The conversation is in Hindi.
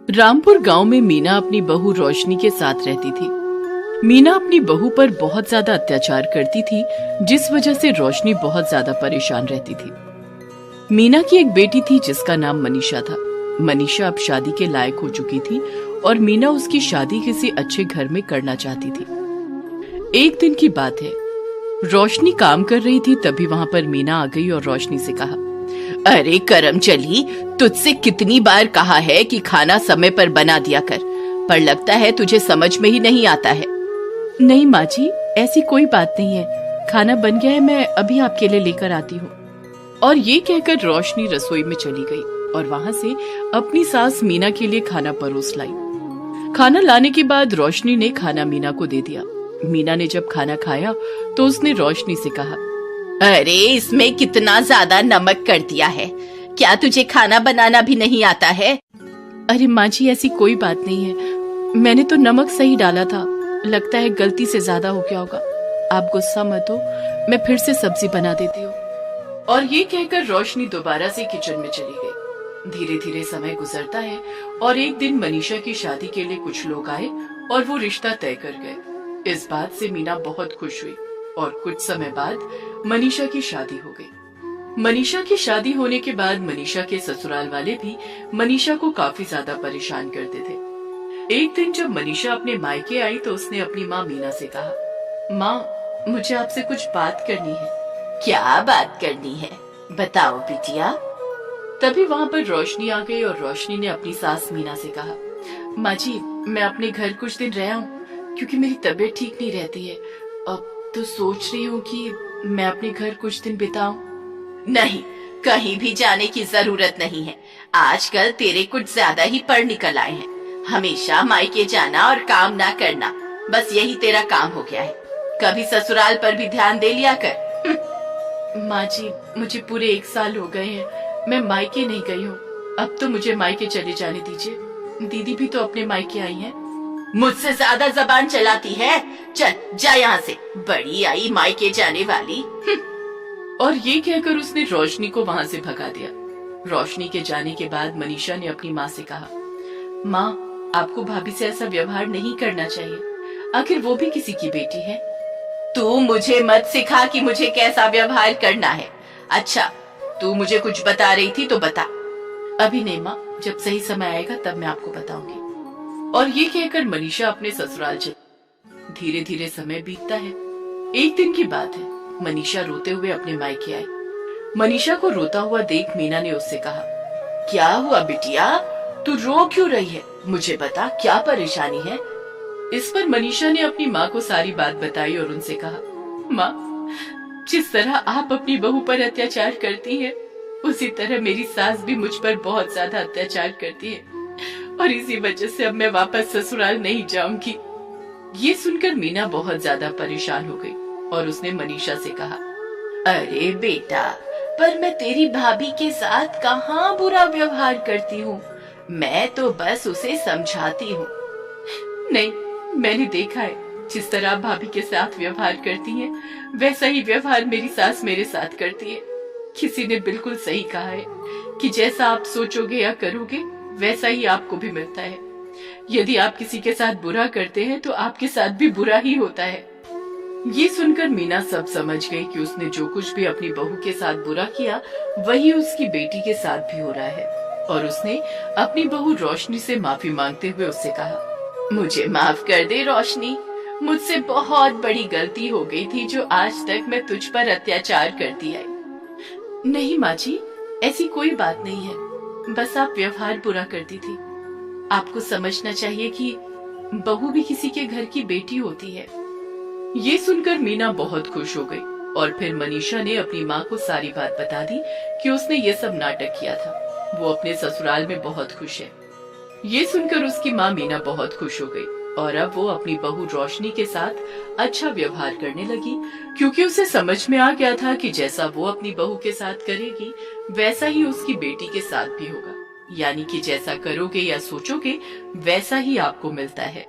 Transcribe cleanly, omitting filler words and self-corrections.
रामपुर गांव में मीना अपनी बहू रोशनी के साथ रहती थी। मीना अपनी बहू पर बहुत ज्यादा अत्याचार करती थी, जिस वजह से रोशनी बहुत ज्यादा परेशान रहती थी। मीना की एक बेटी थी जिसका नाम मनीषा था। मनीषा अब शादी के लायक हो चुकी थी और मीना उसकी शादी किसी अच्छे घर में करना चाहती थी। एक दिन की बात है, रोशनी काम कर रही थी, तभी वहां पर मीना आ गई और रोशनी से कहा, अरे करम चली, तुझसे कितनी बार कहा है कि खाना समय पर बना दिया कर, पर लगता है तुझे समझ में ही नहीं आता है। नहीं माँ जी, ऐसी कोई बात नहीं है, खाना बन गया है, मैं अभी आपके लिए लेकर आती हूँ। और ये कहकर रोशनी रसोई में चली गई और वहां से अपनी सास मीना के लिए खाना परोस लाई। खाना लाने के बाद रोशनी ने खाना मीना को दे दिया। मीना ने जब खाना खाया तो उसने रोशनी से कहा, अरे इसमें कितना ज्यादा नमक कर दिया है, क्या तुझे खाना बनाना भी नहीं आता है? अरे माँ जी, ऐसी कोई बात नहीं है, मैंने तो नमक सही डाला था, लगता है गलती से ज्यादा हो गया होगा। आप गुस्सा मत हो, मैं फिर से सब्जी बना देती हूँ। और ये कहकर रोशनी दोबारा से किचन में चली गई। धीरे धीरे समय गुजरता है और एक दिन मनीषा की शादी के लिए कुछ लोग आए और वो रिश्ता तय कर गए। इस बात से मीना बहुत खुश हुई और कुछ समय बाद मनीषा की शादी हो गई। मनीषा की शादी होने के बाद मनीषा के ससुराल वाले भी मनीषा को काफी ज्यादा परेशान करते थे। एक दिन जब मनीषा अपने मायके आई तो उसने अपनी माँ मीना से कहा, माँ, मुझे आपसे कुछ बात करनी है। क्या बात करनी है, बताओ बिटिया। तभी वहाँ पर रोशनी आ गई और रोशनी ने अपनी सास मीना से कहा, माँ जी, मैं अपने घर कुछ दिन रह आऊं क्योंकि मेरी तबीयत ठीक नहीं रहती है। अब तो सोच रही हूँ कि मैं अपने घर कुछ दिन बिताऊं। नहीं, कहीं भी जाने की जरूरत नहीं है, आजकल तेरे कुछ ज्यादा ही पढ़ निकल आए हैं। हमेशा मायके जाना और काम ना करना, बस यही तेरा काम हो गया है। कभी ससुराल पर भी ध्यान दे लिया कर। माँ जी, मुझे पूरे 1 साल हो गए हैं, मैं मायके नहीं गई हूँ, अब तो मुझे मायके चले जाने दीजिए। दीदी भी तो अपने मायके आई हैं। मुझसे ज्यादा जबान चलाती है, चल जा यहाँ से, बड़ी आई मायके जाने वाली। और ये कहकर उसने रोशनी को वहाँ से भगा दिया। रोशनी के जाने के बाद मनीषा ने अपनी माँ से कहा, माँ, आपको भाभी से ऐसा व्यवहार नहीं करना चाहिए, आखिर वो भी किसी की बेटी है। तू मुझे मत सिखा कि मुझे कैसा व्यवहार करना है। अच्छा, तू मुझे कुछ बता रही थी तो बता। अभी नहीं माँ, जब सही समय आएगा तब मैं आपको बताऊंगी। और ये कहकर मनीषा अपने ससुराल चली। धीरे धीरे समय बीतता है। एक दिन की बात है, मनीषा रोते हुए अपने मायके आई। मनीषा को रोता हुआ देख मीना ने उससे कहा, क्या हुआ बिटिया, तू रो क्यों रही है, मुझे बता, क्या परेशानी है? इस पर मनीषा ने अपनी माँ को सारी बात बताई और उनसे कहा, माँ, जिस तरह आप अपनी बहू पर अत्याचार करती हैं, उसी तरह मेरी सास भी मुझ पर बहुत ज्यादा अत्याचार करती है और इसी वजह से अब मैं वापस ससुराल नहीं जाऊंगी। ये सुनकर मीना बहुत ज्यादा परेशान हो गई और उसने मनीषा से कहा, अरे बेटा, पर मैं तेरी भाभी के साथ कहाँ बुरा व्यवहार करती हूँ, मैं तो बस उसे समझाती हूँ। नहीं, मैंने देखा है, जिस तरह आप भाभी के साथ व्यवहार करती हैं, वैसा ही व्यवहार मेरी सास मेरे साथ करती है। किसी ने बिल्कुल सही कहा है कि जैसा आप सोचोगे या करोगे, वैसा ही आपको भी मिलता है। यदि आप किसी के साथ बुरा करते हैं तो आपके साथ भी बुरा ही होता है। ये सुनकर मीना सब समझ गई कि उसने जो कुछ भी अपनी बहू के साथ बुरा किया, वही उसकी बेटी के साथ भी हो रहा है। और उसने अपनी बहू रोशनी से माफी मांगते हुए उससे कहा, मुझे माफ कर दे रोशनी, मुझसे बहुत बड़ी गलती हो गई थी जो आज तक मैं तुझ पर अत्याचार करती आई। नहीं माँ जी, ऐसी कोई बात नहीं है, बस आप व्यवहार बुरा करती थी। आपको समझना चाहिए कि बहू भी किसी के घर की बेटी होती है। ये सुनकर मीना बहुत खुश हो गई और फिर मनीषा ने अपनी माँ को सारी बात बता दी कि उसने ये सब नाटक किया था। वो अपने ससुराल में बहुत खुश है। ये सुनकर उसकी माँ मीना बहुत खुश हो गई और अब वो अपनी बहू रोशनी के साथ अच्छा व्यवहार करने लगी, क्योंकि उसे समझ में आ गया था कि जैसा वो अपनी बहू के साथ करेगी, वैसा ही उसकी बेटी के साथ भी होगा। यानी कि जैसा करोगे या सोचोगे, वैसा ही आपको मिलता है।